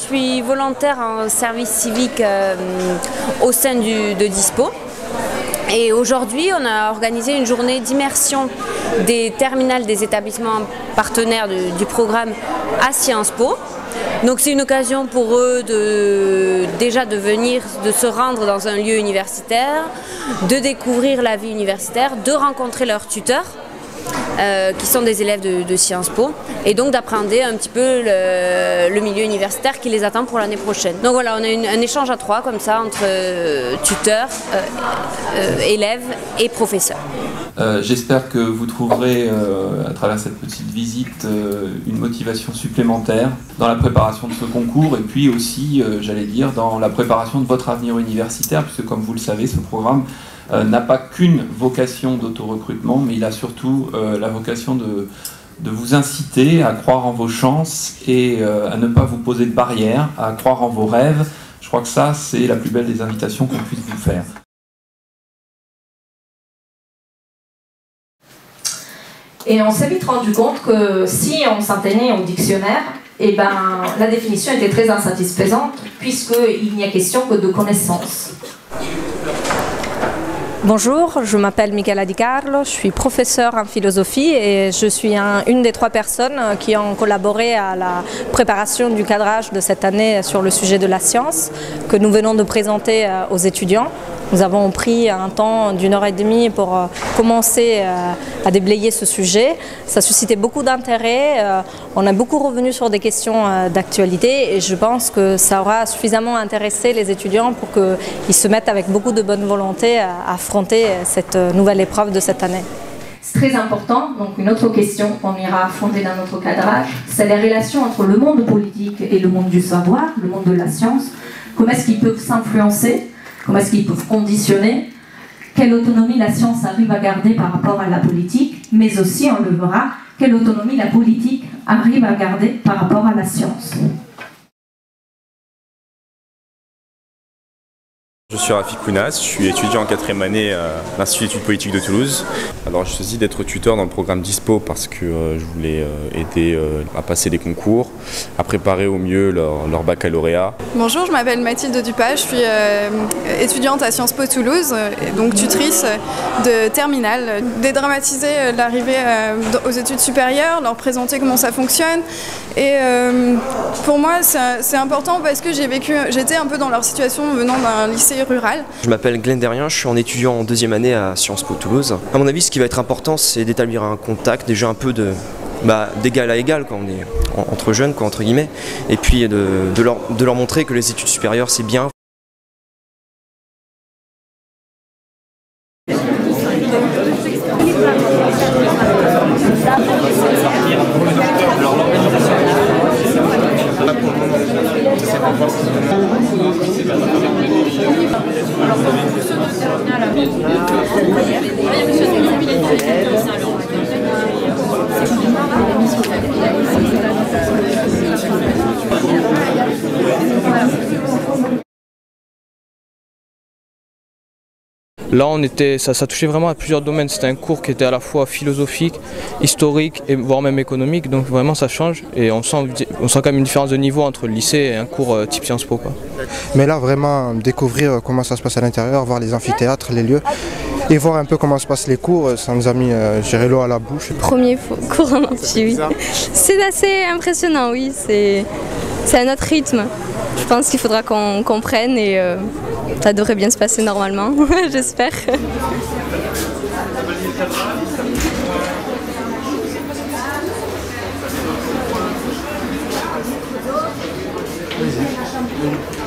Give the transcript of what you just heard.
suis volontaire en service civique au sein de Dispo. Et aujourd'hui, on a organisé une journée d'immersion des terminales des établissements partenaires du programme à Sciences Po. Donc c'est une occasion pour eux déjà de venir, de se rendre dans un lieu universitaire, de découvrir la vie universitaire, de rencontrer leurs tuteurs, qui sont des élèves de Sciences Po, et donc d'appréhender un petit peu le milieu universitaire qui les attend pour l'année prochaine. Donc voilà, on a un échange à trois comme ça entre tuteurs, élèves et professeurs. J'espère que vous trouverez à travers cette petite visite une motivation supplémentaire dans la préparation de ce concours et puis aussi, j'allais dire, dans la préparation de votre avenir universitaire, puisque comme vous le savez, ce programme n'a pas qu'une vocation d'auto-recrutement, mais il a surtout la vocation de vous inciter à croire en vos chances et à ne pas vous poser de barrières, à croire en vos rêves. Je crois que ça, c'est la plus belle des invitations qu'on puisse vous faire. Et on s'est vite rendu compte que si on s'en tenait au dictionnaire, eh ben, la définition était très insatisfaisante puisqu'il n'y a question que de connaissances. Bonjour, je m'appelle Michela Di Carlo, je suis professeure en philosophie et je suis une des 3 personnes qui ont collaboré à la préparation du cadrage de cette année sur le sujet de la science que nous venons de présenter aux étudiants. Nous avons pris un temps d'1 heure et demie pour commencer à déblayer ce sujet. Ça suscitait beaucoup d'intérêt, on a beaucoup revenu sur des questions d'actualité et je pense que ça aura suffisamment intéressé les étudiants pour qu'ils se mettent avec beaucoup de bonne volonté à affronter cette nouvelle épreuve de cette année. C'est très important, donc une autre question qu'on ira affronter dans notre cadrage, c'est les relations entre le monde politique et le monde du savoir, le monde de la science. Comment est-ce qu'ils peuvent s'influencer? Comment est-ce qu'ils peuvent conditionner? Quelle autonomie la science arrive à garder par rapport à la politique? Mais aussi, on le verra, quelle autonomie la politique arrive à garder par rapport à la science. Je suis Rafi Kounas, je suis étudiant en 4e année à l'Institut d'études politiques de Toulouse. Alors j'ai choisi d'être tuteur dans le programme Dispo parce que je voulais aider à passer des concours, à préparer au mieux leur baccalauréat. Bonjour, je m'appelle Mathilde Dupas, je suis étudiante à Sciences Po Toulouse, et donc tutrice de terminale. Dédramatiser l'arrivée aux études supérieures, leur présenter comment ça fonctionne. Et pour moi c'est important parce que j'étais un peu dans leur situation venant d'un lycée rural. Je m'appelle Glenn Derrien, je suis en étudiant en 2e année à Sciences Po Toulouse. À mon avis, ce qui va être important, c'est d'établir un contact, déjà un peu d'égal à égal quand on est entre jeunes, entre guillemets, et puis de leur montrer que les études supérieures, c'est bien. Là, ça touchait vraiment à plusieurs domaines. C'était un cours qui était à la fois philosophique, historique et voire même économique. Donc vraiment, ça change et on sent quand même une différence de niveau entre le lycée et un cours type Sciences Po, quoi. Mais là, vraiment, découvrir comment ça se passe à l'intérieur, voir les amphithéâtres, les lieux et voir un peu comment se passent les cours, ça nous a mis l'eau à la bouche. Premier cours en entier, oui. C'est assez impressionnant, oui. C'est un autre rythme. Je pense qu'il faudra qu'on comprenne et ça devrait bien se passer normalement, j'espère. Oui.